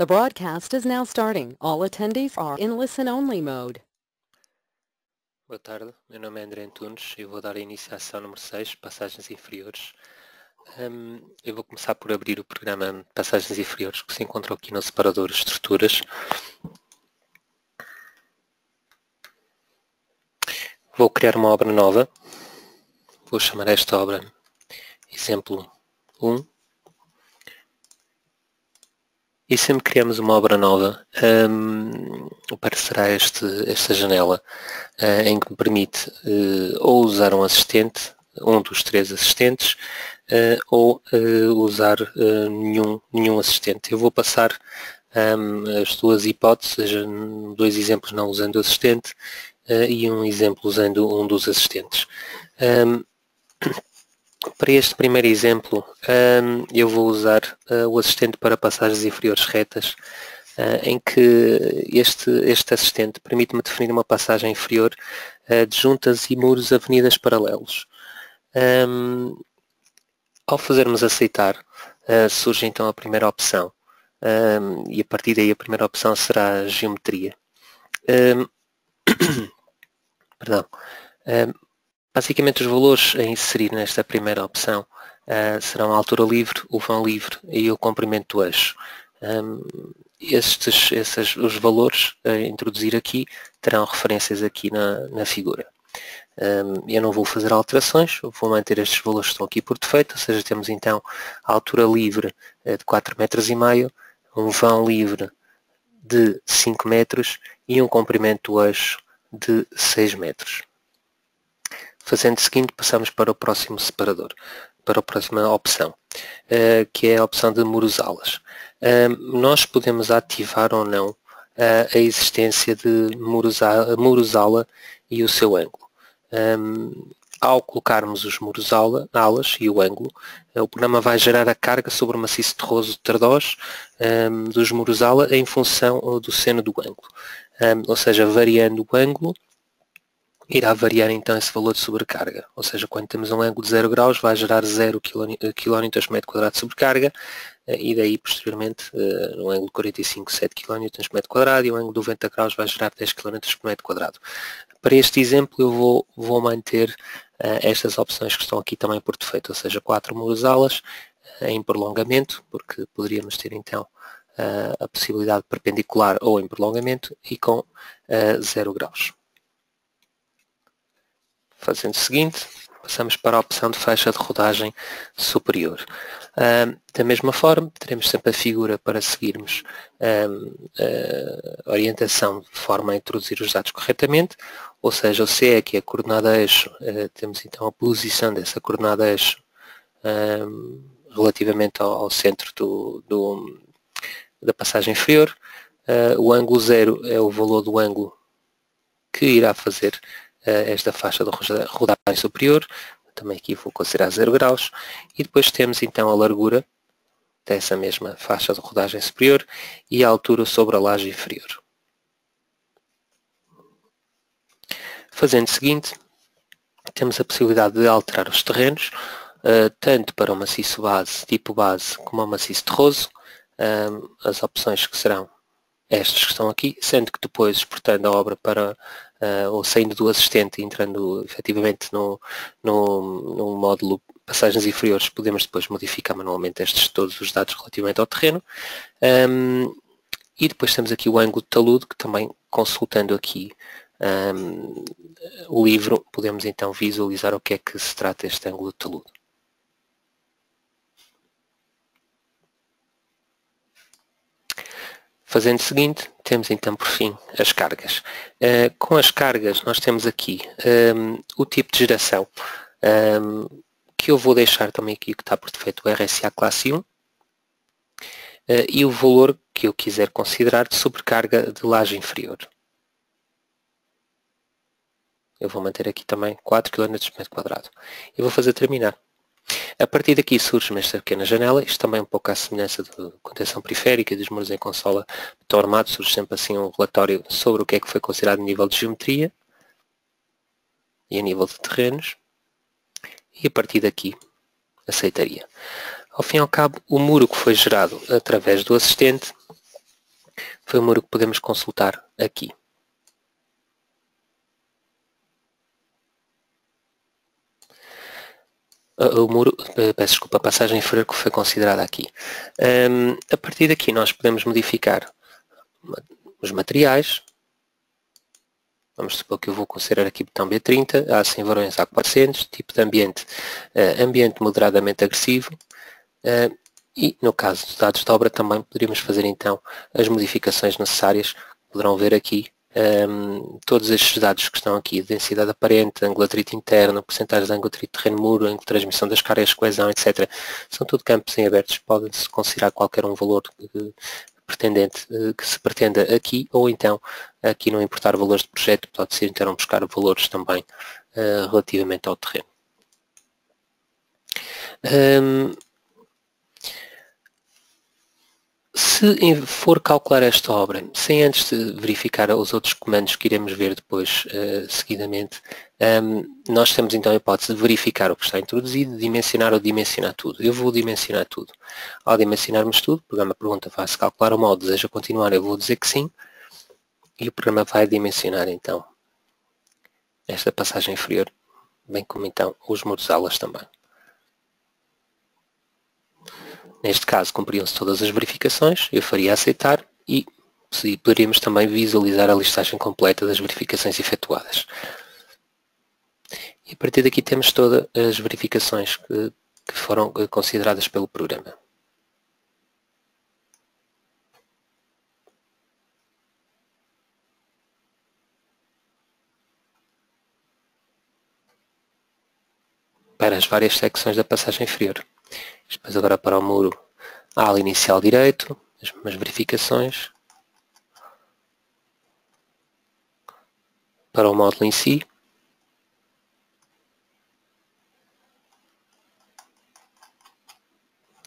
The broadcast is now starting. All attendees are in listen-only mode. Boa tarde, meu nome é André Antunes e vou dar início à sessão número 6, Passagens Inferiores. Eu vou começar por abrir o programa Passagens Inferiores, que se encontra aqui no separador Estruturas. Vou criar uma obra nova. Vou chamar esta obra Exemplo 1. E sempre que criamos uma obra nova, aparecerá esta janela em que me permite ou usar um assistente, um dos três assistentes, ou usar nenhum assistente. Eu vou passar as duas hipóteses, ou seja, dois exemplos não usando o assistente e um exemplo usando um dos assistentes. Para este primeiro exemplo, eu vou usar o assistente para passagens inferiores retas, em que este assistente permite-me definir uma passagem inferior de juntas e muros avenidas paralelos. Ao fazermos aceitar, surge então a primeira opção, e a partir daí a primeira opção será a geometria. Perdão. Basicamente os valores a inserir nesta primeira opção serão a altura livre, o vão livre e o comprimento do eixo. Os valores a introduzir aqui terão referências aqui na figura. Eu não vou fazer alterações, vou manter estes valores que estão aqui por defeito, ou seja, temos então a altura livre de 4,5 metros, um vão livre de 5 metros e um comprimento do eixo de 6 metros. Fazendo o seguinte, passamos para o próximo separador, para a próxima opção, que é a opção de muros alas. Nós podemos ativar ou não a existência de muros ala e o seu ângulo. Ao colocarmos os muros alas e o ângulo, o programa vai gerar a carga sobre o maciço terroso de Tardós dos muros ala em função do seno do ângulo. Ou seja, variando o ângulo, irá variar então esse valor de sobrecarga, ou seja, quando temos um ângulo de 0 graus vai gerar 0 kN por metro quadrado de sobrecarga e daí posteriormente no ângulo de 45, 7 kN por metro quadrado e o ângulo de 90 graus vai gerar 10 kN por metro quadrado. Para este exemplo eu vou manter estas opções que estão aqui também por defeito, ou seja, 4 muros alas em prolongamento, porque poderíamos ter então a possibilidade de perpendicular ou em prolongamento e com 0 graus. Fazendo o seguinte, passamos para a opção de faixa de rodagem superior. Da mesma forma, teremos sempre a figura para seguirmos a orientação de forma a introduzir os dados corretamente, ou seja, o C é aqui a coordenada eixo, temos então a posição dessa coordenada eixo relativamente ao centro da passagem inferior. O ângulo 0 é o valor do ângulo que irá fazer esta faixa de rodagem superior, também aqui vou considerar 0 graus, e depois temos então a largura dessa mesma faixa de rodagem superior e a altura sobre a laje inferior. Fazendo o seguinte, temos a possibilidade de alterar os terrenos, tanto para o maciço base, tipo base, como o maciço terroso. As opções que serão estas que estão aqui, sendo que depois, exportando a obra para ou saindo do assistente e entrando efetivamente no módulo passagens inferiores, podemos depois modificar manualmente todos os dados relativamente ao terreno. E depois temos aqui o ângulo de talude, que também consultando aqui o livro, podemos então visualizar o que é que se trata este ângulo de talude. Fazendo o seguinte, temos então por fim as cargas. Com as cargas nós temos aqui o tipo de geração, que eu vou deixar também aqui que está por defeito o RSA classe 1, e o valor que eu quiser considerar de sobrecarga de laje inferior. Eu vou manter aqui também 4 kN por metro quadrado. E vou fazer terminar. A partir daqui surge-me esta pequena janela, isto também é um pouco à semelhança de contenção periférica e dos muros em consola betão armado, surge sempre assim um relatório sobre o que é que foi considerado a nível de geometria e a nível de terrenos, e a partir daqui aceitaria. Ao fim e ao cabo, o muro que foi gerado através do assistente foi o muro que podemos consultar aqui. O muro, peço desculpa, a passagem inferior que foi considerada aqui. A partir daqui nós podemos modificar os materiais. Vamos supor que eu vou considerar aqui botão B30, A100 varões A400, tipo de ambiente, ambiente moderadamente agressivo. E no caso dos dados de obra também poderíamos fazer então as modificações necessárias. Poderão ver aqui todos estes dados que estão aqui, densidade aparente, ângulo de atrito interno, porcentagem de ângulo de atrito terreno-muro, ângulo de transmissão das cargas, coesão, etc. São tudo campos em abertos, pode-se considerar qualquer um valor que se pretenda aqui, ou então aqui não importar valores de projeto, pode ser então buscar valores também relativamente ao terreno. Se for calcular esta obra, sem antes de verificar os outros comandos que iremos ver depois seguidamente, nós temos então a hipótese de verificar o que está introduzido, dimensionar ou dimensionar tudo. Eu vou dimensionar tudo. Ao dimensionarmos tudo, o programa pergunta, vai-se calcular o mal, deseja continuar? Eu vou dizer que sim. E o programa vai dimensionar então esta passagem inferior, bem como então os muros alas também. Neste caso, cumpriam-se todas as verificações, eu faria aceitar e poderíamos também visualizar a listagem completa das verificações efetuadas. E a partir daqui temos todas as verificações que foram consideradas pelo programa. Para as várias secções da passagem inferior. Depois agora para o muro ala inicial direito, as mesmas verificações. Para o módulo em si.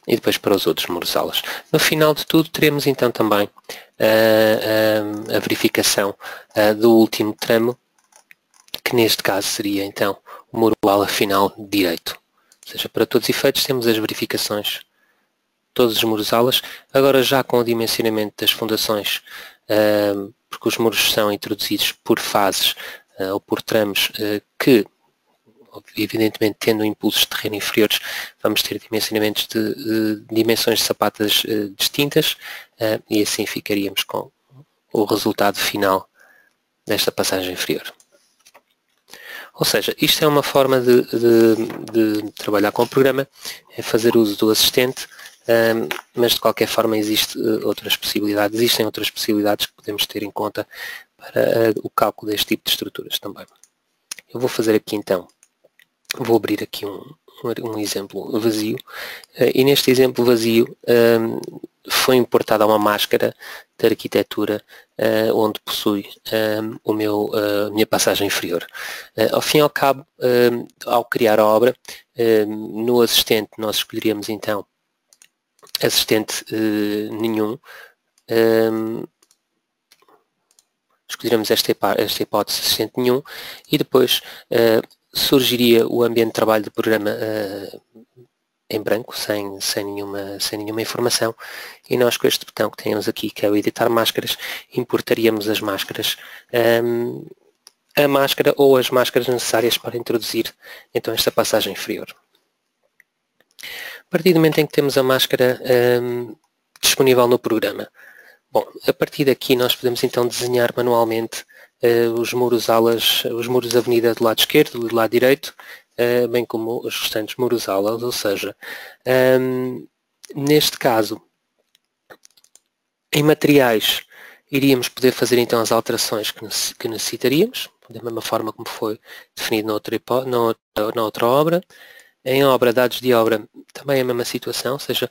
E depois para os outros muros alas. No final de tudo teremos então também a verificação do último tramo, que neste caso seria então o muro ala final direito. Ou seja, para todos os efeitos temos as verificações, todos os muros alas, agora já com o dimensionamento das fundações, porque os muros são introduzidos por fases ou por tramos que, evidentemente tendo impulsos de terreno inferiores, vamos ter dimensionamentos de dimensões de sapatas distintas e assim ficaríamos com o resultado final desta passagem inferior. Ou seja, isto é uma forma de trabalhar com o programa, é fazer uso do assistente, mas de qualquer forma existem outras possibilidades que podemos ter em conta para o cálculo deste tipo de estruturas também. Eu vou fazer aqui então, vou abrir aqui um exemplo vazio, e neste exemplo vazio foi importada uma máscara de arquitetura onde possui a minha passagem inferior. Ao fim e ao cabo, ao criar a obra, no assistente nós escolheríamos então assistente nenhum. Escolheremos esta hipótese assistente nenhum e depois surgiria o ambiente de trabalho do programa em branco, sem nenhuma informação, e nós com este botão que temos aqui, que é o editar máscaras, importaríamos as máscaras, a máscara ou as máscaras necessárias para introduzir então esta passagem inferior. A partir do momento em que temos a máscara disponível no programa, bom, a partir daqui nós podemos então desenhar manualmente os muros alas, os muros avenida do lado esquerdo e do lado direito, bem como os restantes muros alas, ou seja, neste caso, em materiais, iríamos poder fazer então as alterações que necessitaríamos, da mesma forma como foi definido na outra obra. Em obra, dados de obra, também é a mesma situação, ou seja,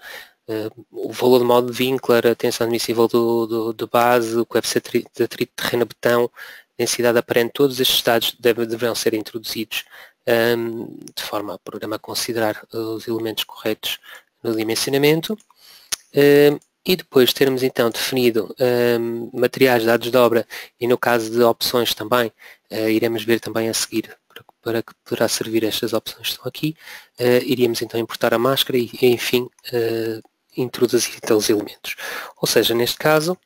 o valor de modo de Winkler, a tensão admissível de base, o coeficiente de atrito de terreno a betão, densidade aparente, todos estes dados deverão ser introduzidos de forma a programa considerar os elementos corretos no dimensionamento. E depois termos então definido materiais, dados de obra e no caso de opções também, iremos ver também a seguir para que poderá servir estas opções que estão aqui, iríamos então importar a máscara e enfim introduzir então os elementos. Ou seja, neste caso,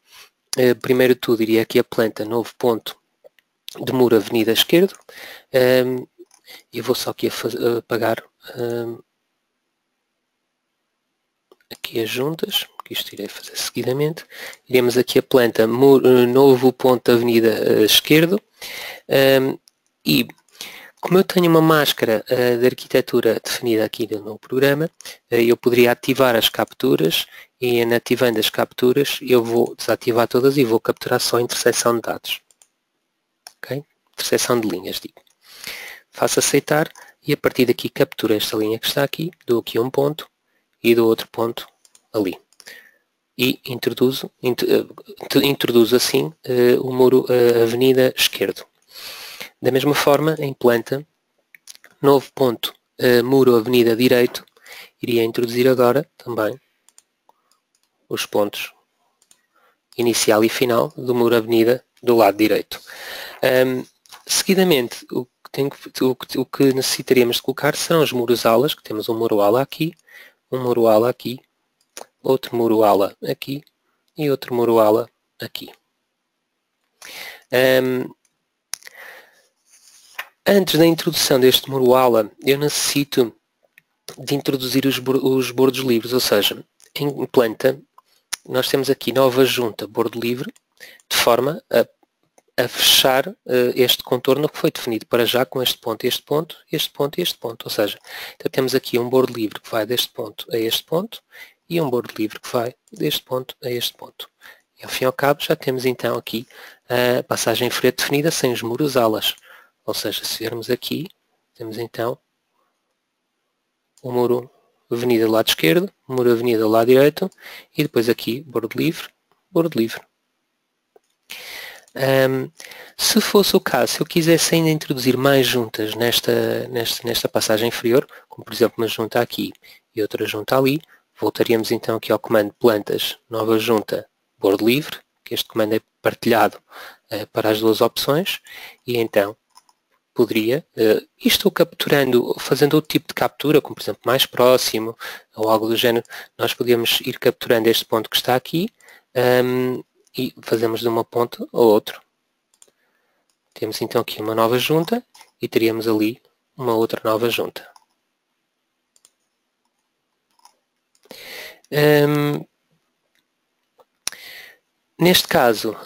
primeiro de tudo, iria aqui a planta, novo ponto de muro avenida esquerdo. Eu vou só aqui apagar aqui as juntas, que isto irei fazer seguidamente. Iremos aqui a planta, novo ponto de avenida esquerdo. E como eu tenho uma máscara de arquitetura definida aqui no programa, eu poderia ativar as capturas e, ativando as capturas, eu vou desativar todas e vou capturar só a interseção de dados. Okay? Interseção de linhas, digo. Faço aceitar e a partir daqui capturo esta linha que está aqui, dou aqui um ponto e dou outro ponto ali. E introduzo assim o muro avenida esquerdo. Da mesma forma, em planta, novo ponto, muro avenida direito, iria introduzir agora também os pontos inicial e final do muro avenida do lado direito. Seguidamente, o que necessitaríamos de colocar serão os muros alas, que temos um muro ala aqui, um muro ala aqui, outro muro ala aqui e outro muro ala aqui. Antes da introdução deste muro ala, eu necessito de introduzir os bordos livres, ou seja, em planta, nós temos aqui nova junta bordo livre, de forma a fechar este contorno que foi definido para já com este ponto, este ponto, este ponto e este ponto. Ou seja, então temos aqui um bordo livre que vai deste ponto a este ponto e um bordo livre que vai deste ponto a este ponto. E ao fim e ao cabo já temos então aqui a passagem inferior definida sem os muros alas. Ou seja, se viermos aqui, temos então o muro avenida do lado esquerdo, o muro avenida do lado direito e depois aqui bordo livre, bordo livre. Se fosse o caso, se eu quisesse ainda introduzir mais juntas nesta passagem inferior, como por exemplo uma junta aqui e outra junta ali, voltaríamos então aqui ao comando plantas, nova junta, bordo livre, que este comando é partilhado para as duas opções, e então poderia, isto capturando, fazendo outro tipo de captura, como por exemplo mais próximo, ou algo do género, nós podíamos ir capturando este ponto que está aqui, e fazemos de uma ponta ao outro. Temos então aqui uma nova junta e teríamos ali uma outra nova junta. Neste caso,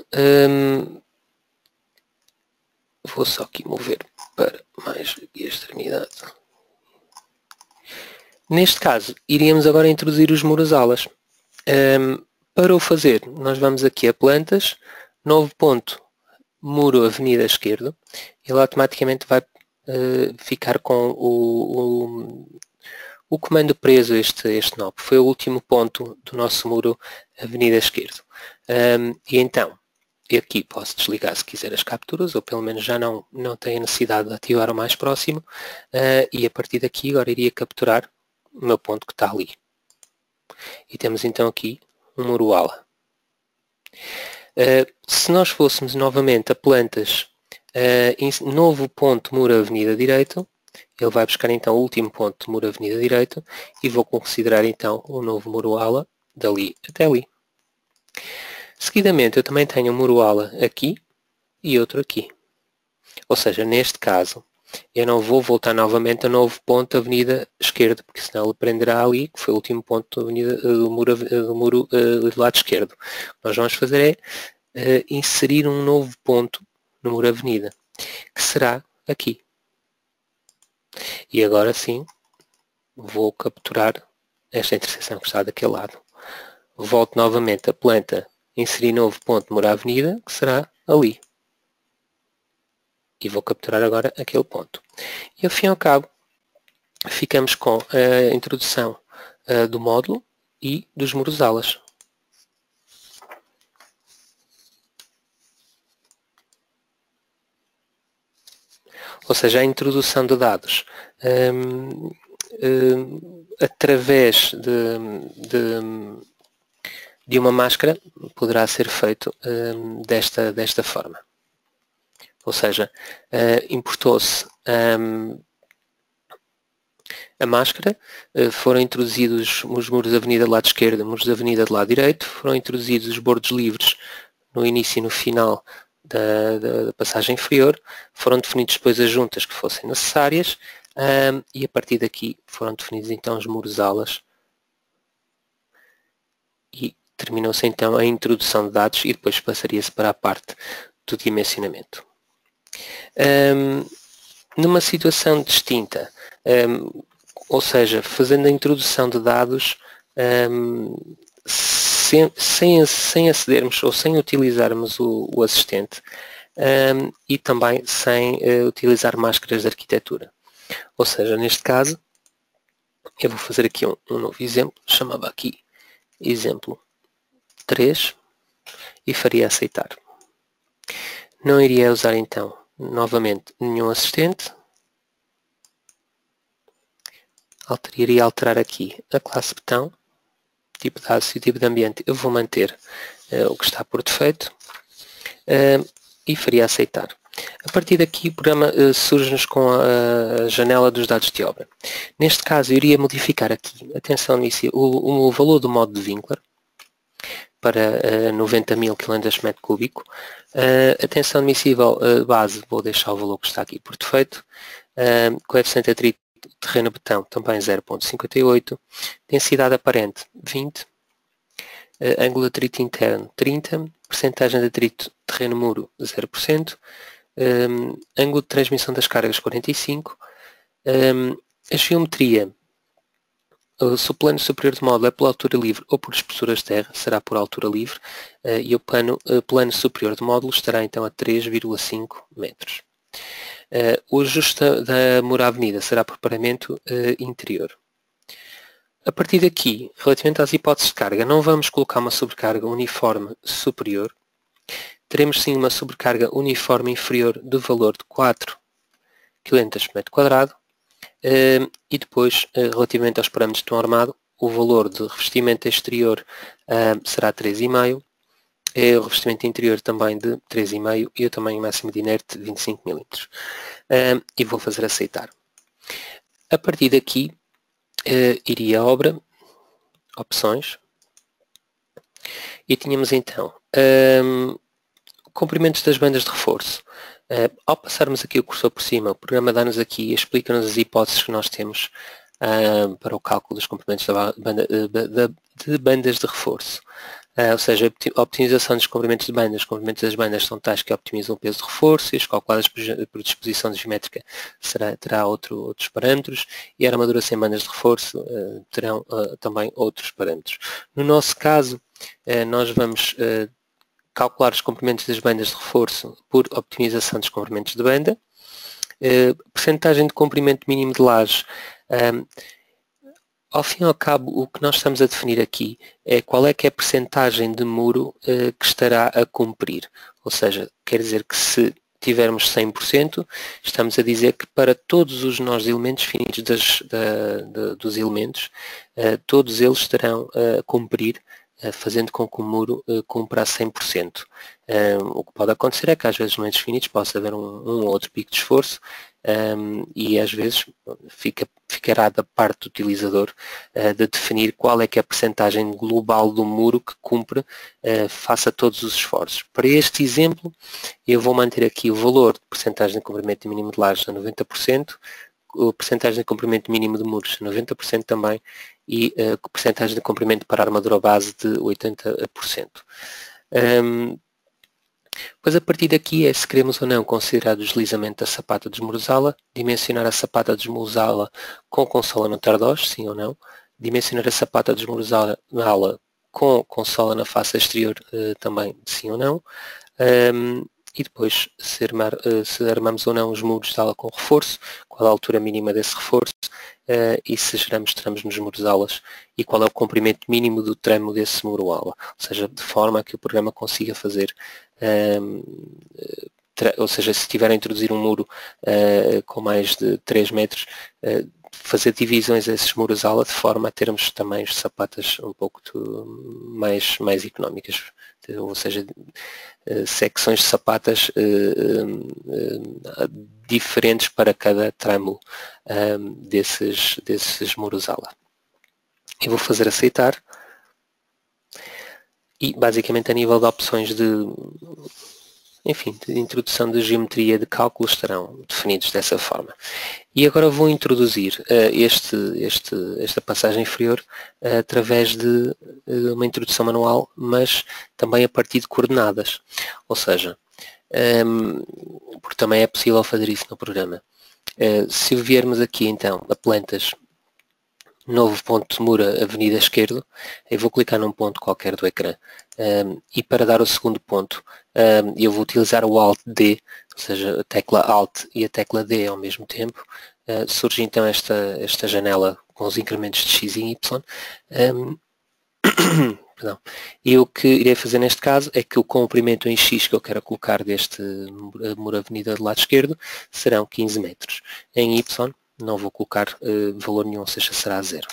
vou só aqui mover para mais aqui a extremidade. Neste caso, iríamos agora introduzir os muros alas. Para o fazer, nós vamos aqui a plantas, novo ponto, muro avenida esquerdo, ele automaticamente vai ficar com o comando preso este nó, foi o último ponto do nosso muro avenida esquerdo. E então, aqui posso desligar se quiser as capturas, ou pelo menos já não tenho a necessidade de ativar o mais próximo, e a partir daqui agora iria capturar o meu ponto que está ali. E temos então aqui um muro ala. Se nós fôssemos novamente a plantas, novo ponto muro avenida direito, ele vai buscar então o último ponto de muro avenida direito e vou considerar então o novo muro ala dali até ali. Seguidamente eu também tenho um muro ala aqui e outro aqui. Ou seja, neste caso eu não vou voltar novamente a novo ponto da avenida esquerda, porque senão ele prenderá ali, que foi o último ponto do muro do lado esquerdo. O que nós vamos fazer é inserir um novo ponto no muro avenida, que será aqui. E agora sim, vou capturar esta interseção que está daquele lado. Volto novamente a planta, inserir novo ponto no muro avenida, que será ali. E vou capturar agora aquele ponto. E ao fim e ao cabo, ficamos com a introdução do módulo e dos muros alas. Ou seja, a introdução de dados através de uma máscara poderá ser feito desta forma. Ou seja, importou-se a máscara, foram introduzidos os muros da avenida do lado esquerdo, muros da avenida do lado direito, foram introduzidos os bordos livres no início e no final da passagem inferior, foram definidos depois as juntas que fossem necessárias, e a partir daqui foram definidos então os muros alas e terminou-se então a introdução de dados e depois passaria-se para a parte do dimensionamento. Numa situação distinta, ou seja, fazendo a introdução de dados sem acedermos ou sem utilizarmos o assistente e também sem utilizar máscaras de arquitetura. Ou seja, neste caso, eu vou fazer aqui um novo exemplo, chamava aqui exemplo 3 e faria aceitar. Não iria usar então novamente nenhum assistente. Iria alterar aqui a classe botão, tipo de dados e tipo de ambiente. Eu vou manter o que está por defeito e faria aceitar. A partir daqui o programa surge-nos com a janela dos dados de obra. Neste caso eu iria modificar aqui, atenção nisso, o valor do modo de Winkler para 90.000 km/m3. Atenção admissível base, vou deixar o valor que está aqui por defeito. Coeficiente de atrito terreno betão também 0.58. Densidade aparente 20. Ângulo de atrito interno 30. Percentagem de atrito terreno muro 0%. Ângulo de transmissão das cargas 45. A geometria, se o plano superior de módulo é por altura livre ou por espessuras de terra, será por altura livre, e o plano superior de módulo estará então a 3,5 metros. O ajuste da mura avenida será por paramento interior. A partir daqui, relativamente às hipóteses de carga, não vamos colocar uma sobrecarga uniforme superior. Teremos sim uma sobrecarga uniforme inferior do valor de 4 km/m². E depois, relativamente aos parâmetros de tom armado, o valor de revestimento exterior será 3,5, o revestimento interior também de 3,5 e o tamanho máximo de inerte de 25 mm. E vou fazer aceitar. A partir daqui, iria a obra, opções, e tínhamos então comprimentos das bandas de reforço. Ao passarmos aqui o cursor por cima, o programa dá-nos aqui e explica-nos as hipóteses que nós temos para o cálculo dos comprimentos de bandas de reforço. Ou seja, a optimização dos comprimentos de bandas. Os comprimentos das bandas são tais que optimizam o peso de reforço e as calculadas por disposição geométrica terá outros parâmetros, e a armadura sem bandas de reforço terão também outros parâmetros. No nosso caso, nós vamos calcular os comprimentos das bandas de reforço por optimização dos comprimentos de banda. Percentagem de comprimento mínimo de laje. Ao fim e ao cabo, o que nós estamos a definir aqui é qual é que é a percentagem de muro que estará a cumprir. Ou seja, quer dizer que se tivermos 100%, estamos a dizer que para todos os nós elementos finitos dos elementos, todos eles estarão a cumprir, fazendo com que o muro cumpra a 100%. O que pode acontecer é que às vezes nos elementos finitos possa haver um ou outro pico de esforço, e às vezes ficará da parte do utilizador de definir qual é que é a percentagem global do muro que cumpre face a todos os esforços. Para este exemplo, eu vou manter aqui o valor de percentagem de comprimento mínimo de lajes a 90%, a percentagem de comprimento mínimo de muros a 90% também, e a percentagem de comprimento para a armadura base de 80%. Pois a partir daqui é se queremos ou não considerar o deslizamento da sapata de desmorosala, dimensionar a sapata de desmorosala com consola no tardós, sim ou não, dimensionar a sapata de desmorosala com consola na face exterior também, sim ou não, e depois se armamos ou não os muros de ala com reforço, qual a altura mínima desse reforço, e se geramos tramos nos muros alas e qual é o comprimento mínimo do tramo desse muro ala, ou seja, de forma a que o programa consiga fazer, ou seja, se estiver a introduzir um muro com mais de 3 metros, fazer divisões a esses muros ala de forma a termos também as sapatas um pouco mais económicas, ou seja, secções de sapatas diferentes para cada tramo desses muros ala. Eu vou fazer aceitar e basicamente a nível de opções de, enfim, de introdução de geometria de cálculo estarão definidos dessa forma. E agora vou introduzir esta passagem inferior através de uma introdução manual, mas também a partir de coordenadas. Ou seja, porque também é possível fazer isso no programa. Se viermos aqui então a plantas, novo ponto de Moura, Avenida Esquerdo, eu vou clicar num ponto qualquer do ecrã e para dar o segundo ponto eu vou utilizar o Alt D, ou seja, a tecla Alt e a tecla D ao mesmo tempo. Surge então esta janela com os incrementos de X e Y. Perdão. E o que irei fazer neste caso é que o comprimento em X que eu quero colocar deste Moura Avenida do lado esquerdo serão 15 metros. Em Y não vou colocar valor nenhum, ou seja, será 0.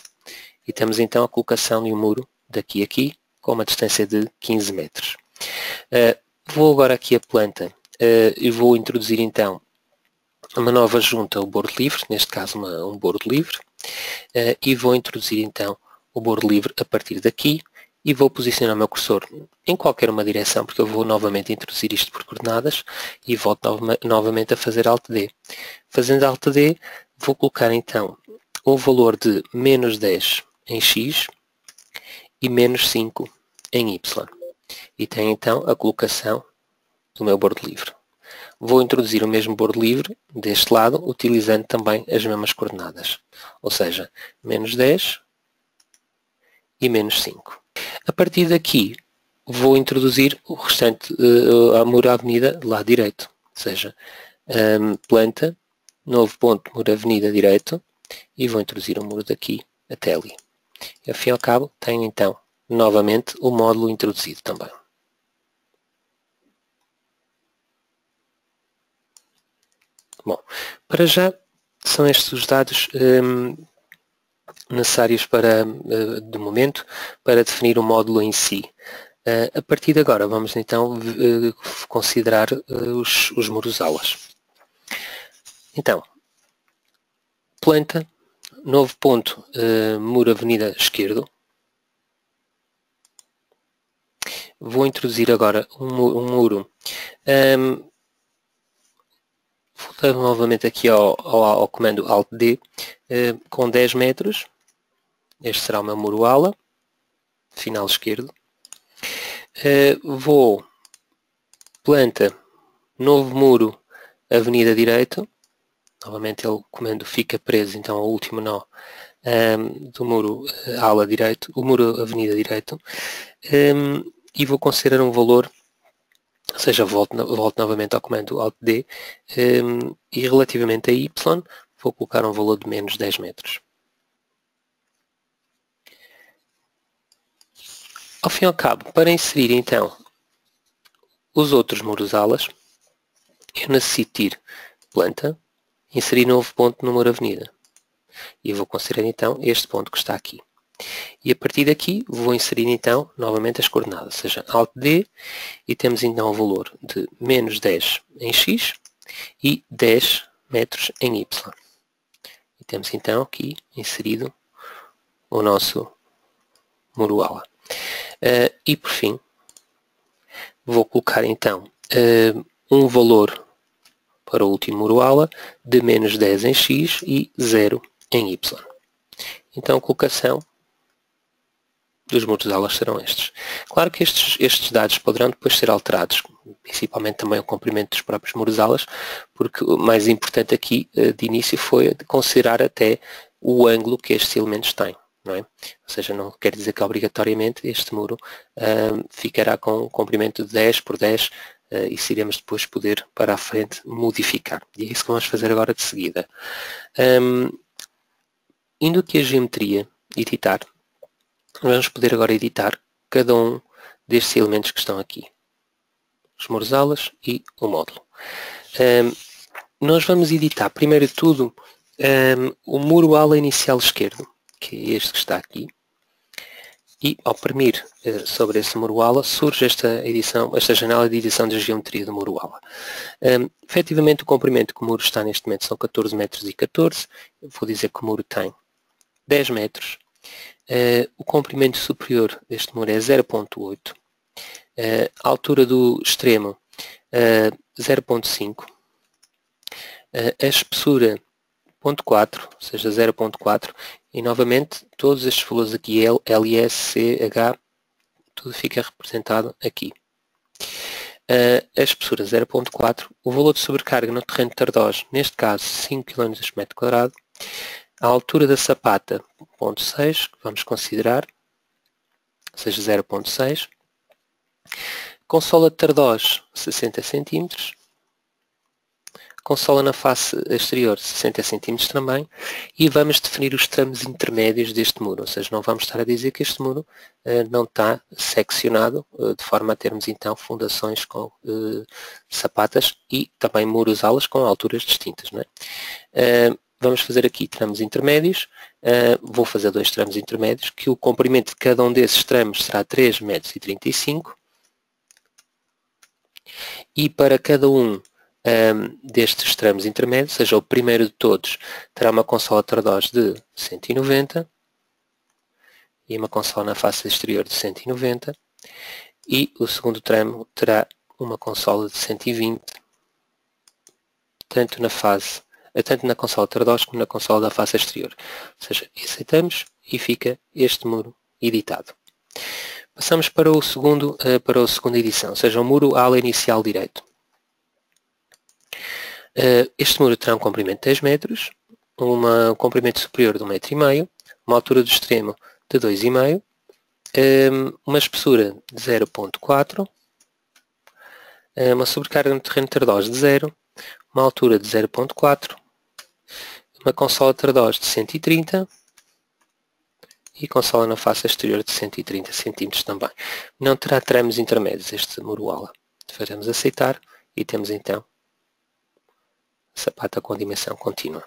E temos então a colocação de um muro daqui a aqui, com uma distância de 15 metros. Vou agora aqui a planta e vou introduzir então uma nova junta, o bordo livre, neste caso um bordo livre, e vou introduzir então o bordo livre a partir daqui e vou posicionar o meu cursor em qualquer uma direção, porque eu vou novamente introduzir isto por coordenadas e volto novamente a fazer Alt D. Fazendo Alt D, vou colocar então o valor de menos 10 em X e menos 5 em Y. E tenho então a colocação do meu bordo livre. Vou introduzir o mesmo bordo livre deste lado, utilizando também as mesmas coordenadas. Ou seja, menos 10 e menos 5. A partir daqui, vou introduzir o restante, a Moura Avenida do lado direito. Ou seja, planta, novo ponto, Moura Avenida direito, e vou introduzir o muro daqui até ali. E, ao fim e ao cabo, tenho então, novamente, o módulo introduzido também. Bom, para já, são estes os dados necessários para, de momento, para definir o módulo em si. A partir de agora vamos então considerar os muros aulas. Então, planta, novo ponto, Moura Avenida Esquerdo. Vou introduzir agora um muro. Vou dar novamente aqui ao comando Alt D, com 10 metros. Este será o meu muro ala, final esquerdo. Vou planta, novo muro, Avenida direito. Novamente o comando fica preso então ao último nó do muro ala direito, o muro Avenida direito. E vou considerar um valor, ou seja, volto novamente ao comando Alt D, e relativamente a Y vou colocar um valor de menos 10 metros. Ao fim e ao cabo, para inserir então os outros muros alas, eu necessito ir planta, inserir novo ponto no muro avenida. E vou considerar então este ponto que está aqui. E a partir daqui vou inserir então novamente as coordenadas, ou seja, Alt D, e temos então o valor de menos 10 em X e 10 metros em Y. E temos então aqui inserido o nosso muro ala. E por fim, vou colocar então um valor para o último muro ala de menos 10 em X e 0 em Y. Então a colocação dos muros alas serão estes. Claro que estes dados poderão depois ser alterados, principalmente também o comprimento dos próprios muros alas, porque o mais importante aqui de início foi considerar até o ângulo que estes elementos têm. Não é? Ou seja, não quer dizer que obrigatoriamente este muro ficará com um comprimento de 10 por 10 e se iremos depois poder para a frente modificar. E é isso que vamos fazer agora de seguida. Indo aqui a geometria, editar, vamos poder agora editar cada um destes elementos que estão aqui. Os muros alas e o módulo. Nós vamos editar primeiro de tudo o muro ala inicial esquerdo, que é este que está aqui, e ao oprimir sobre esse muro ala surge esta janela de edição de geometria do muro ala. Efetivamente o comprimento que o muro está neste momento são 14 metros e 14, eu vou dizer que o muro tem 10 metros, o comprimento superior deste muro é 0.8 A altura do extremo 0.5, a espessura 0.4, ou seja, 0.4, e novamente todos estes valores aqui, L, LS, C, H, tudo fica representado aqui. A espessura 0.4, o valor de sobrecarga no terreno de Tardós, neste caso 5 kg/m², a altura da sapata 0.6, que vamos considerar, ou seja, 0.6, consola de Tardós 60 cm, consola na face exterior 60 cm também, e vamos definir os tramos intermédios deste muro, ou seja, não vamos estar a dizer que este muro não está seccionado, de forma a termos então fundações com sapatas e também muros alas com alturas distintas. Não é? Vamos fazer aqui tramos intermédios, vou fazer 2 tramos intermédios, que o comprimento de cada um desses tramos será 3,35 m, e para cada um destes tramos intermédios, ou seja, o primeiro de todos terá uma consola Tardós de 190 e uma consola na face exterior de 190, e o segundo tramo terá uma consola de 120, tanto na consola Tardós como na consola da face exterior. Ou seja, aceitamos e fica este muro editado. Passamos para a segunda edição, ou seja, o muro ala inicial direito. Este muro terá um comprimento de 10 metros, um comprimento superior de 1,5 m, uma altura do extremo de 2,5 m, uma espessura de 0.4, uma sobrecarga no terreno de Tardós de 0, uma altura de 0.4, uma consola Tardós de 130 e consola na face exterior de 130 cm também. Não terá tramos intermédios este muro ala. Faremos aceitar e temos então sapata com dimensão contínua.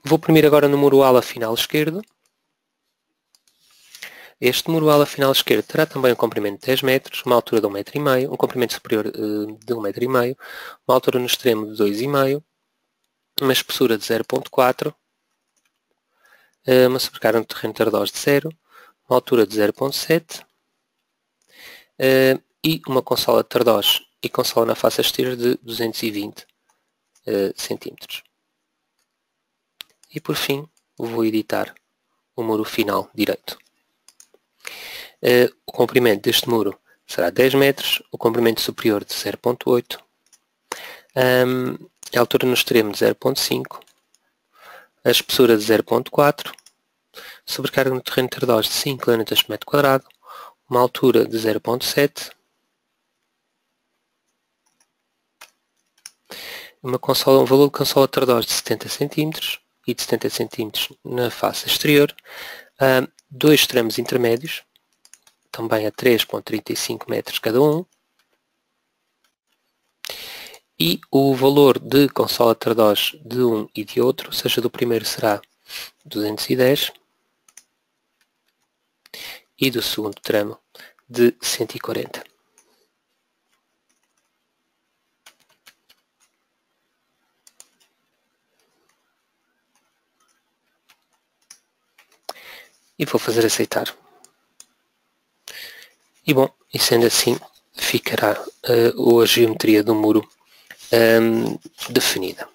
Vou primeiro agora no muro ala final esquerdo. Este muro ala final esquerdo terá também um comprimento de 10 metros, uma altura de 1,5 m, um comprimento superior de 1,5 m, uma altura no extremo de 2,5 m, uma espessura de 0.4, uma sobrecarga no terreno Tardós de 0, uma altura de 0.7 e uma consola de Tardós e consola na face exterior de 220 cm. E por fim vou editar o muro final direito. O comprimento deste muro será 10 metros, o comprimento superior de 0.8, a altura no extremo de 0.5, a espessura de 0.4, sobrecarga no terreno Tardós de 5 km², uma altura de 0.7, um valor de consola Tardós de 70 cm e de 70 cm na face exterior, 2 tramos intermédios, também a 3,35 metros cada um, e o valor de consola Tardós de um e de outro, ou seja, do primeiro será 210 e do segundo tramo de 140. E vou fazer aceitar. E bom, e sendo assim, ficará a geometria do muro definida.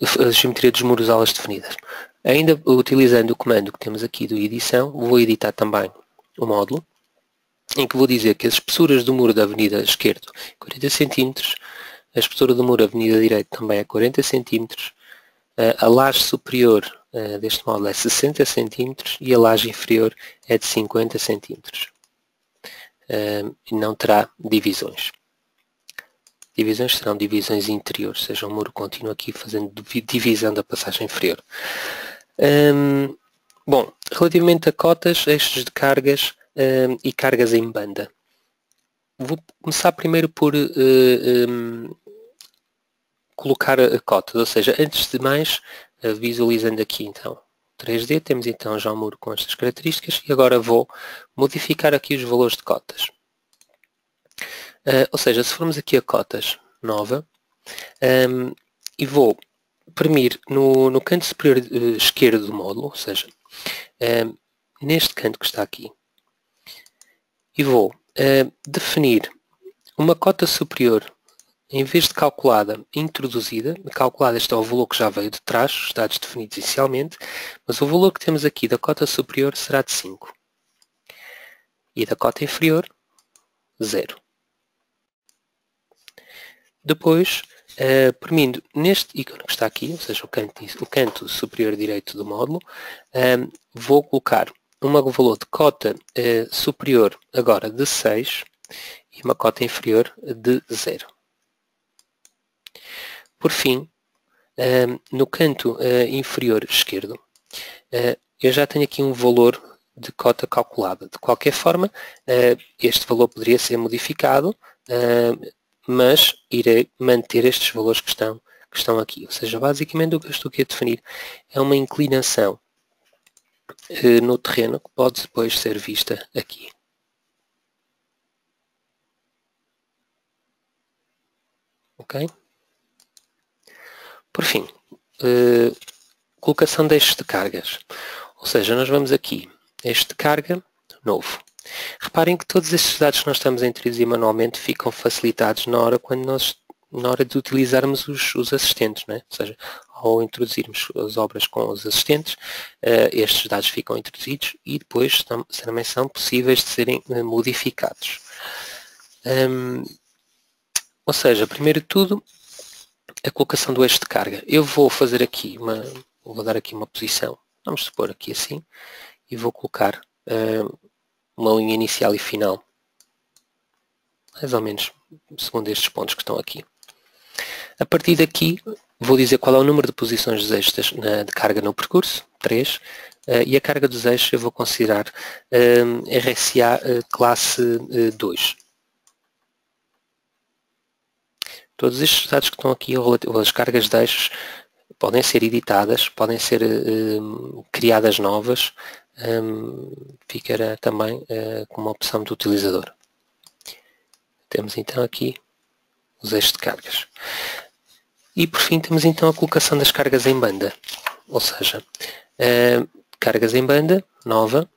A geometria dos muros alas definidas. Ainda utilizando o comando que temos aqui do edição, vou editar também o módulo, em que vou dizer que as espessuras do muro da avenida esquerdo 40 cm, a espessura do muro da avenida direito também é 40 cm, a laje superior deste módulo é 60 cm e a laje inferior é de 50 cm. E não terá divisões. Divisões serão divisões interiores, ou seja, o muro continua aqui fazendo divisão da passagem inferior. Bom, relativamente a cotas, eixos de cargas e cargas em banda. Vou começar primeiro por colocar cotas, ou seja, antes de mais, visualizando aqui então 3D, temos então já um muro com estas características e agora vou modificar aqui os valores de cotas. Ou seja, se formos aqui a cotas nova, e vou premir no canto superior esquerdo do módulo, ou seja, neste canto que está aqui, e vou definir uma cota superior, em vez de calculada, introduzida. Calculada, este é o valor que já veio de trás, os dados definidos inicialmente, mas o valor que temos aqui da cota superior será de 5. E da cota inferior, 0. Depois, permitindo neste ícone que está aqui, ou seja, o canto superior direito do módulo, vou colocar um valor de cota superior agora de 6 e uma cota inferior de 0. Por fim, no canto inferior esquerdo, eu já tenho aqui um valor de cota calculada. De qualquer forma, este valor poderia ser modificado, mas irei manter estes valores que estão aqui. Ou seja, basicamente o que eu estou aqui a definir é uma inclinação no terreno que pode depois ser vista aqui. Ok? Por fim, colocação de eixos de cargas. Ou seja, nós vamos aqui, eixo de carga novo. Reparem que todos estes dados que nós estamos a introduzir manualmente ficam facilitados na hora de utilizarmos os assistentes, né? Ou seja, ao introduzirmos as obras com os assistentes, estes dados ficam introduzidos e depois também são possíveis de serem modificados. Ou seja, primeiro de tudo, a colocação do eixo de carga. Eu vou fazer aqui vou dar aqui uma posição, vamos supor aqui assim, e vou colocar uma linha inicial e final, mais ou menos segundo estes pontos que estão aqui. A partir daqui vou dizer qual é o número de posições dos eixos de carga no percurso, 3, e a carga dos eixos eu vou considerar RSA classe 2. Todos estes dados que estão aqui, as cargas de eixos, podem ser editadas, podem ser criadas novas, ficará também como uma opção do utilizador. Temos então aqui os eixos de cargas. E por fim temos então a colocação das cargas em banda, ou seja, cargas em banda, nova,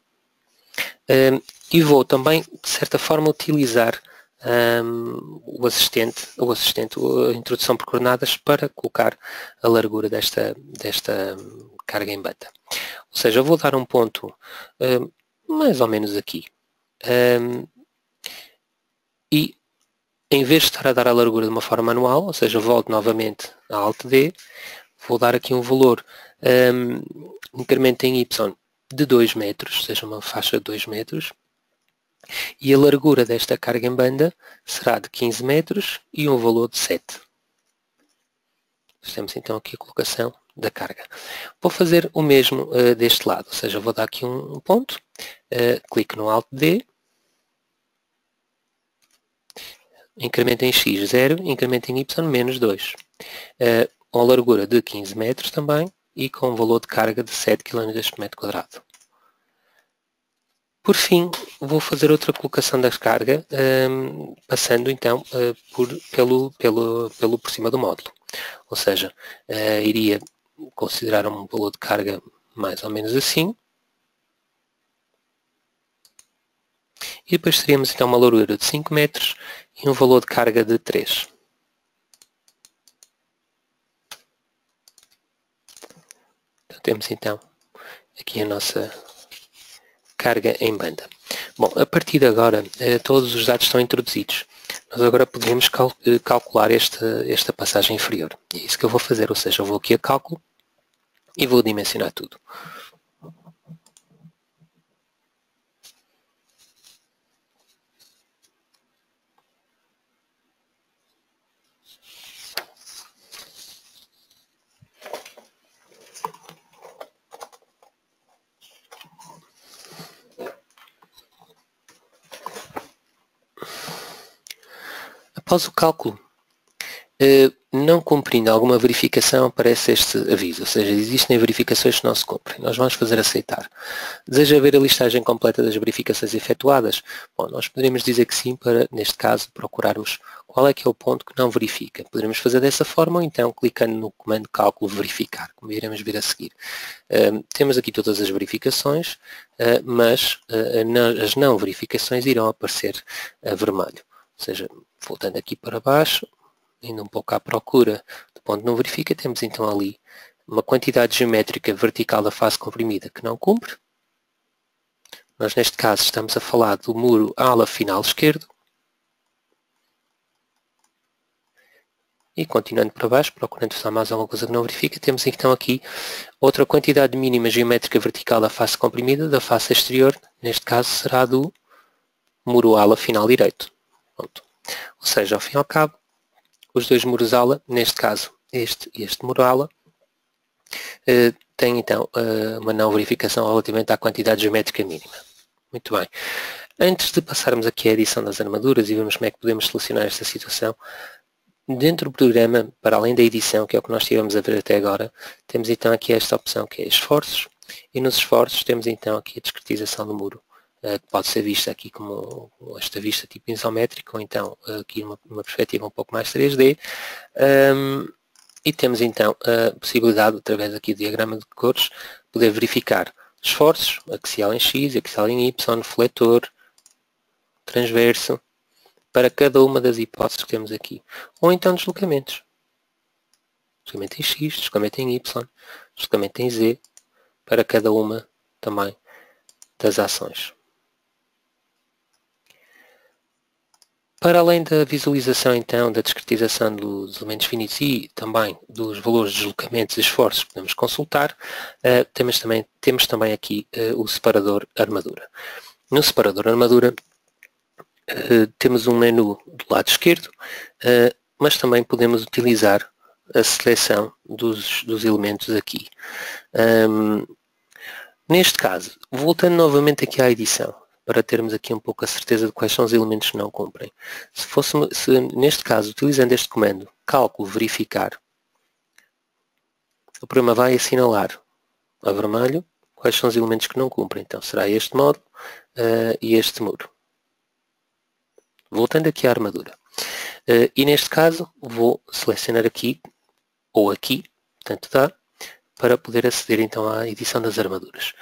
e vou também de certa forma utilizar o assistente, a introdução por coordenadas para colocar a largura desta carga em banda. Ou seja, eu vou dar um ponto mais ou menos aqui. E em vez de estar a dar a largura de uma forma manual, ou seja, volto novamente a Alt D, vou dar aqui um valor, incremento em Y de 2 metros, ou seja, uma faixa de 2 metros, e a largura desta carga em banda será de 15 metros e um valor de 7. Temos então aqui a colocação da carga. Vou fazer o mesmo deste lado, ou seja, vou dar aqui um ponto, clico no Alt D, incremento em X 0, incremento em Y menos 2. Com a largura de 15 metros também e com um valor de carga de 7 kg por metro quadrado. Por fim, vou fazer outra colocação da carga, passando então por cima do módulo. Ou seja, iria considerar um valor de carga mais ou menos assim. E depois teríamos então uma largura de 5 metros e um valor de carga de 3. Então, temos então aqui a nossa carga em banda. Bom, a partir de agora todos os dados estão introduzidos. Nós agora podemos calcular esta passagem inferior. É isso que eu vou fazer, ou seja, eu vou aqui a cálculo e vou dimensionar tudo. Após o cálculo, não cumprindo alguma verificação, aparece este aviso, ou seja, existem verificações que não se cumprem. Nós vamos fazer aceitar. Deseja ver a listagem completa das verificações efetuadas? Bom, nós poderíamos dizer que sim para, neste caso, procurarmos qual é que é o ponto que não verifica. Poderíamos fazer dessa forma ou então clicando no comando cálculo verificar, como iremos ver a seguir. Temos aqui todas as verificações, mas as não verificações irão aparecer a vermelho. Ou seja, voltando aqui para baixo, indo um pouco à procura do ponto não verifica, temos então ali uma quantidade geométrica vertical da face comprimida que não cumpre. Nós neste caso estamos a falar do muro ala final esquerdo. E continuando para baixo, procurando só mais alguma coisa que não verifica, temos então aqui outra quantidade mínima geométrica vertical da face comprimida, da face exterior, neste caso será do muro ala final direito. Pronto. Ou seja, ao fim e ao cabo, os dois muros ala, neste caso este e este muro ala, têm então uma não verificação relativamente à quantidade geométrica mínima. Muito bem. Antes de passarmos aqui à edição das armaduras e vermos como é que podemos solucionar esta situação, dentro do programa, para além da edição, que é o que nós estivemos a ver até agora, temos então aqui esta opção que é esforços, e nos esforços temos então aqui a discretização do muro, que pode ser vista aqui como esta vista tipo isométrica, ou então aqui uma perspectiva um pouco mais 3D, e temos então a possibilidade, através aqui do diagrama de cores, poder verificar esforços, axial em X, axial em Y, fletor, transverso, para cada uma das hipóteses que temos aqui. Ou então deslocamentos. Deslocamento em X, deslocamento em Y, deslocamento em Z, para cada uma também das ações. Para além da visualização então da discretização dos elementos finitos e também dos valores de deslocamentos e esforços que podemos consultar, temos também aqui o separador armadura. No separador armadura temos um menu do lado esquerdo, mas também podemos utilizar a seleção dos elementos aqui. Neste caso, voltando novamente aqui à edição, para termos aqui um pouco a certeza de quais são os elementos que não cumprem. Neste caso, utilizando este comando, cálculo verificar, o programa vai assinalar a vermelho quais são os elementos que não cumprem. Então será este módulo e este muro. Voltando aqui à armadura. E neste caso vou selecionar aqui, ou aqui, tanto dá, para poder aceder então à edição das armaduras.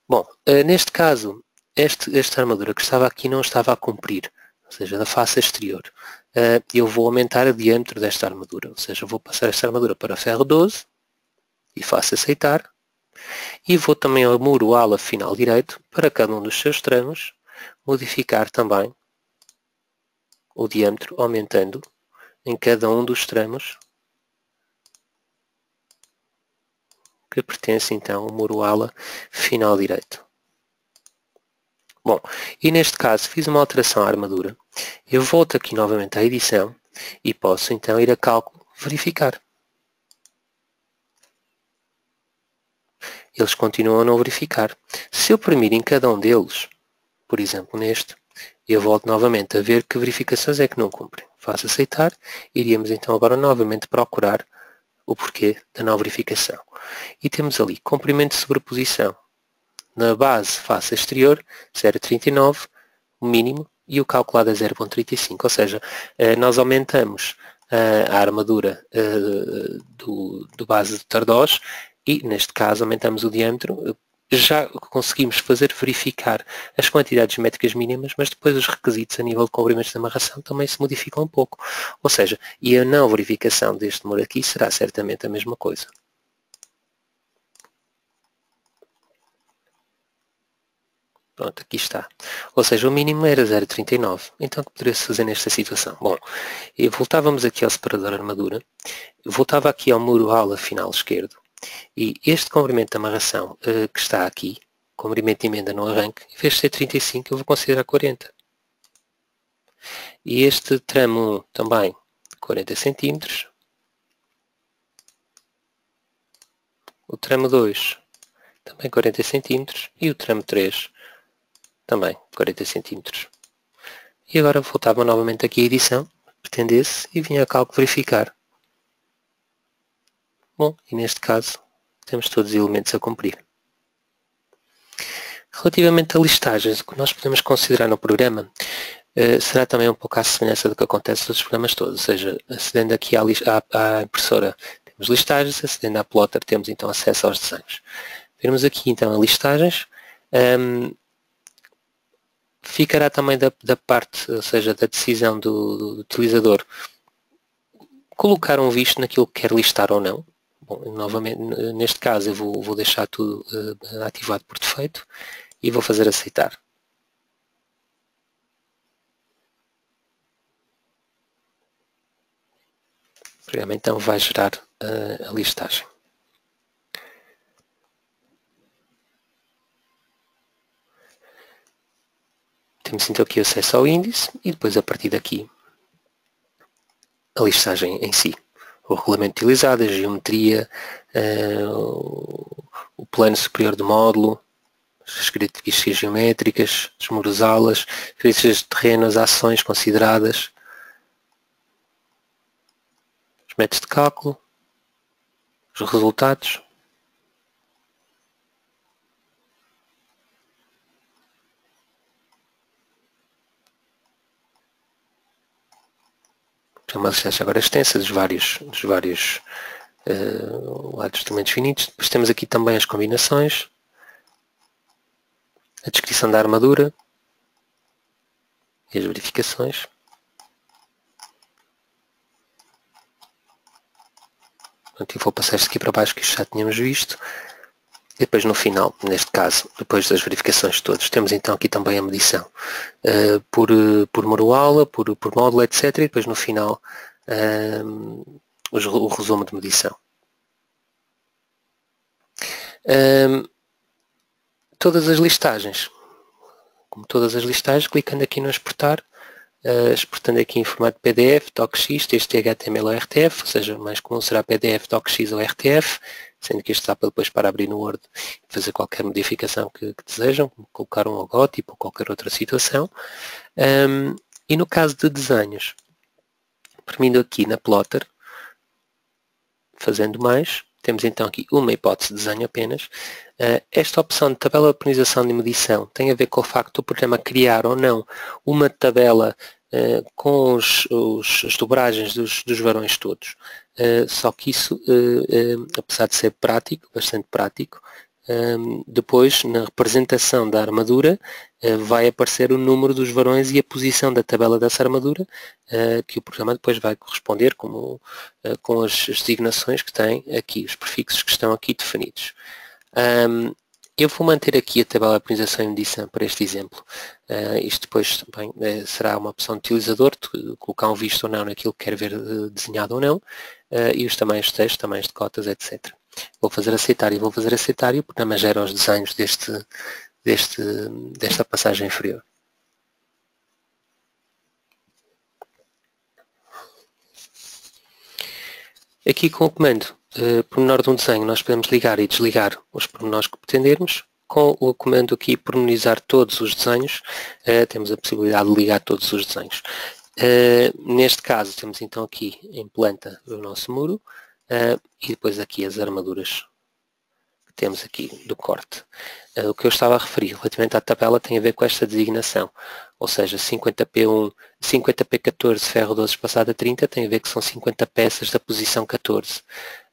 Bom, neste caso, esta armadura que estava aqui não estava a cumprir, ou seja, da face exterior. Eu vou aumentar o diâmetro desta armadura, ou seja, vou passar esta armadura para ferro 12 e faço aceitar. E vou também ao muro ala final direito, para cada um dos seus tramos, modificar também o diâmetro, aumentando em cada um dos tramos que pertence então ao muro ala final direito. Bom, e neste caso fiz uma alteração à armadura. Eu volto aqui novamente à edição e posso então ir a cálculo, verificar. Eles continuam a não verificar. Se eu oprimir em cada um deles, por exemplo neste, eu volto novamente a ver que verificações é que não cumprem. Faço aceitar, iríamos então agora novamente procurar o porquê da não verificação. E temos ali comprimento de sobreposição. Na base face exterior, 0,39, o mínimo, e o calculado é 0,35. Ou seja, nós aumentamos a armadura do base de Tardós e, neste caso, aumentamos o diâmetro. Já conseguimos verificar as quantidades geométricas mínimas, mas depois os requisitos a nível de comprimentos de amarração também se modificam um pouco. Ou seja, e a não verificação deste muro aqui será certamente a mesma coisa. Pronto, aqui está. Ou seja, o mínimo era 0,39. Então, o que poderia-se fazer nesta situação? Bom, voltávamos aqui ao separador armadura, voltava aqui ao muro ala final esquerdo, e este comprimento de amarração que está aqui, comprimento de emenda no arranque, em vez de ser 35, eu vou considerar 40. E este tramo 1 também, 40 cm. O tramo 2, também 40 cm. E o tramo 3, também 40 cm. E agora voltava novamente aqui a edição, pretendesse, e vinha a cálculo verificar. Bom, e neste caso temos todos os elementos a cumprir. Relativamente a listagens, o que nós podemos considerar no programa será também um pouco à semelhança do que acontece nos programas todos, ou seja, acedendo aqui à impressora temos listagens, acedendo à plotter temos então acesso aos desenhos. Vemos aqui então as listagens, ficará também da parte, ou seja, da decisão do utilizador colocar um visto naquilo que quer listar ou não. Bom, novamente, neste caso eu vou deixar tudo ativado por defeito e vou fazer aceitar. O programa então vai gerar a listagem. Temos então aqui acesso ao índice e depois a partir daqui a listagem em si. O regulamento utilizado, a geometria, o plano superior do módulo, as características geométricas, as morosalas, características de terreno, as ações consideradas, os métodos de cálculo, os resultados. É uma listagem agora extensa dos vários lados de elementos finitos. Depois temos aqui também as combinações, a descrição da armadura e as verificações. Portanto, eu vou passar isto aqui para baixo que isto já tínhamos visto. E depois no final, neste caso, depois das verificações todas, temos então aqui também a medição por moroala, por módulo, etc. E depois no final o resumo de medição. Todas as listagens, como todas as listagens, clicando aqui no exportar, exportando aqui em formato PDF, docx, este HTML ou RTF, ou seja, mais comum será PDF, docx ou RTF, sendo que este dá depois para abrir no Word e fazer qualquer modificação que desejam, como colocar um logótipo ou qualquer outra situação. E no caso de desenhos, permitindo aqui na plotter, fazendo mais, temos então aqui uma hipótese de desenho apenas. Esta opção de tabela de padronização de medição tem a ver com o facto do programa criar ou não uma tabela com as dobragens dos varões todos. Só que isso, apesar de ser prático, bastante prático, depois na representação da armadura vai aparecer o número dos varões e a posição da tabela dessa armadura, que o programa depois vai corresponder com as designações que tem aqui, os prefixos que estão aqui definidos. Eu vou manter aqui a tabela de padronização e medição para este exemplo. Isto depois também será uma opção do utilizador, de colocar um visto ou não naquilo que quer ver desenhado ou não, e os tamanhos de texto, tamanhos de cotas, etc. Vou fazer aceitar e vou fazer aceitar e o programa gera os desenhos desta passagem inferior. Aqui com o comando pormenor de um desenho nós podemos ligar e desligar os pormenores que pretendermos. Com o comando aqui pormenorizar todos os desenhos, temos a possibilidade de ligar todos os desenhos. Neste caso temos então aqui em planta o nosso muro e depois aqui as armaduras que temos aqui do corte. O que eu estava a referir relativamente à tabela tem a ver com esta designação, ou seja, 50P1, 50P14 ferro 12 espaçado a 30 tem a ver que são 50 peças da posição 14.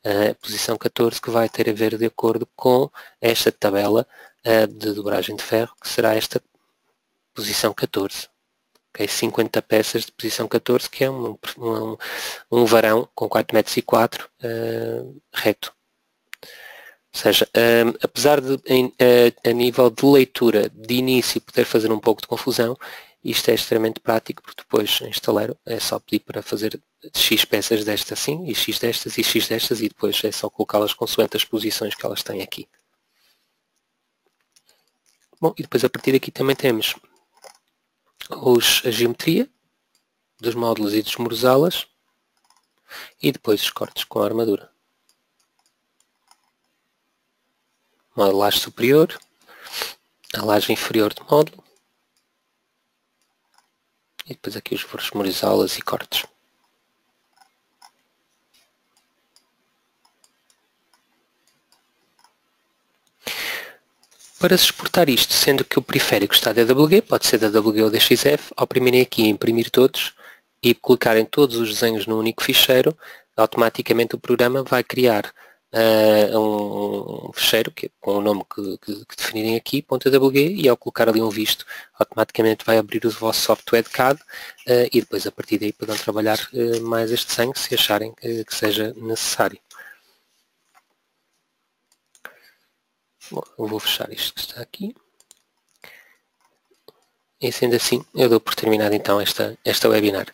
A posição 14 que vai ter a ver de acordo com esta tabela de dobragem de ferro, que será esta posição 14. Okay? 50 peças de posição 14, que é um varão com 4,4 m reto. Ou seja, apesar de a nível de leitura de início poder fazer um pouco de confusão, isto é extremamente prático, porque depois em estaleiro é só pedir para fazer X peças destas assim, e X destas, e depois é só colocá-las consoante as posições que elas têm aqui. Bom, e depois a partir daqui também temos a geometria dos módulos e dos morosalas, e depois os cortes com a armadura. Uma laje superior, a laje inferior do módulo, e depois aqui os morosalas e cortes. Para se exportar isto, sendo que o periférico está DWG, pode ser DWG ou DXF, ao primeirem aqui em imprimir todos e colocarem todos os desenhos num único ficheiro, automaticamente o programa vai criar um ficheiro com o nome que definirem aqui, .wg, e ao colocar ali um visto, automaticamente vai abrir o vosso software de CAD e depois a partir daí poderão trabalhar mais este desenho se acharem que seja necessário. Bom, eu vou fechar isto que está aqui. E sendo assim, eu dou por terminado então esta webinar.